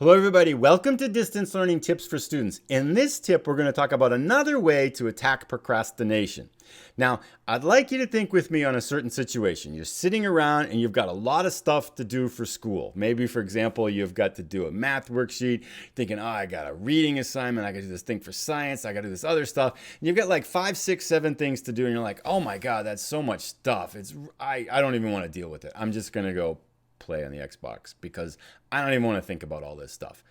Hello everybody, welcome to Distance Learning Tips for Students. In this tip, we're going to talk about another way to attack procrastination. Now, I'd like you to think with me on a certain situation. You're sitting around and you've got a lot of stuff to do for school. Maybe, for example, you've got to do a math worksheet, thinking, oh, I got a reading assignment, I got to do this thing for science, I got to do this other stuff. And you've got like 5, 6, 7 things to do and you're like, oh my God, that's so much stuff. I don't even want to deal with it. I'm just going to go play on the Xbox because I don't even want to think about all this stuff.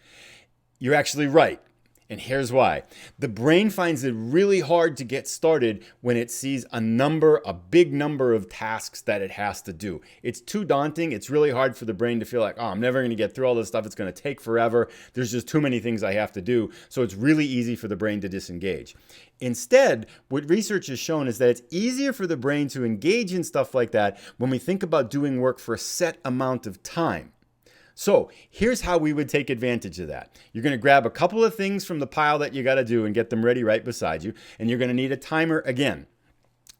You're actually right. And here's why. The brain finds it really hard to get started when it sees a big number of tasks that it has to do. It's too daunting. It's really hard for the brain to feel like, oh, I'm never going to get through all this stuff. It's going to take forever. There's just too many things I have to do. So it's really easy for the brain to disengage. Instead, what research has shown is that it's easier for the brain to engage in stuff like that when we think about doing work for a set amount of time. So here's how we would take advantage of that. You're going to grab a couple of things from the pile that you got to do and get them ready right beside you. And you're going to need a timer again.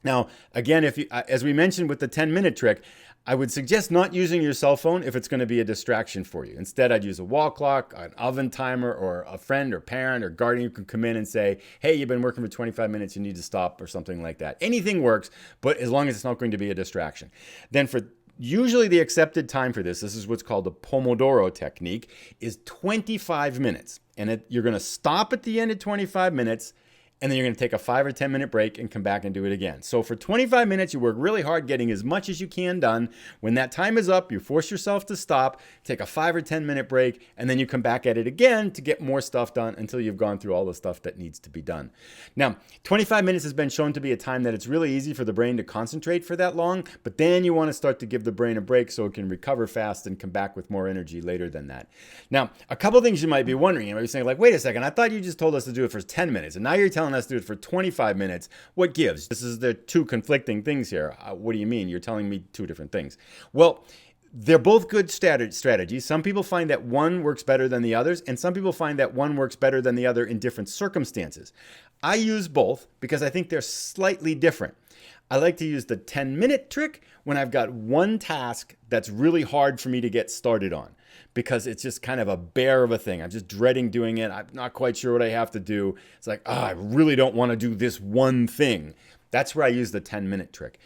Now, again, as we mentioned with the 10-minute trick, I would suggest not using your cell phone if it's going to be a distraction for you. Instead, I'd use a wall clock, an oven timer, or a friend or parent or guardian who can come in and say, hey, you've been working for 25 minutes, you need to stop, or something like that. Anything works, but as long as it's not going to be a distraction. Then usually the accepted time for this is what's called the Pomodoro Technique, is 25 minutes. And you're going to stop at the end of 25 minutes, and then you're going to take a 5 or 10 minute break and come back and do it again. So for 25 minutes, you work really hard getting as much as you can done. When that time is up, you force yourself to stop, take a 5 or 10 minute break, and then you come back at it again to get more stuff done until you've gone through all the stuff that needs to be done. Now, 25 minutes has been shown to be a time that it's really easy for the brain to concentrate for that long, but then you want to start to give the brain a break so it can recover fast and come back with more energy later than that. Now, a couple things you might be wondering. You might be saying like, wait a second, I thought you just told us to do it for 10 minutes, and now you're telling us to do it for 25 minutes. What gives? This is the two conflicting things here. What do you mean? You're telling me two different things. Well, they're both good strategies. Some people find that one works better than the others, and some people find that one works better than the other in different circumstances. I use both because I think they're slightly different. I like to use the 10-minute trick when I've got one task that's really hard for me to get started on, because it's just kind of a bear of a thing. I'm just dreading doing it. I'm not quite sure what I have to do. It's like, I really don't want to do this one thing. That's where I use the 10-minute trick.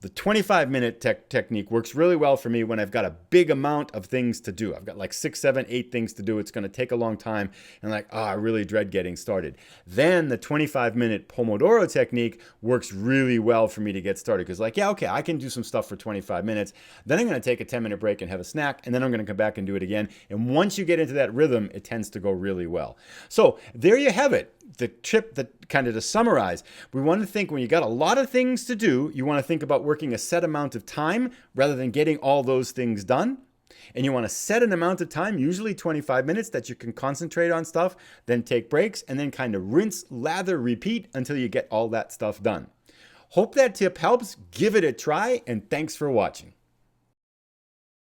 The 25-minute technique works really well for me when I've got a big amount of things to do. I've got like 6, 7, 8 things to do. It's going to take a long time. And I really dread getting started. Then the 25-minute Pomodoro technique works really well for me to get started. Because I can do some stuff for 25 minutes. Then I'm going to take a 10-minute break and have a snack. And then I'm going to come back and do it again. And once you get into that rhythm, it tends to go really well. So there you have it. The tip that kind of to summarize, we want to think when you got a lot of things to do, you want to think about working a set amount of time rather than getting all those things done. And you want to set an amount of time, usually 25 minutes, that you can concentrate on stuff, then take breaks, and then kind of rinse, lather, repeat until you get all that stuff done. Hope that tip helps. Give it a try, and thanks for watching.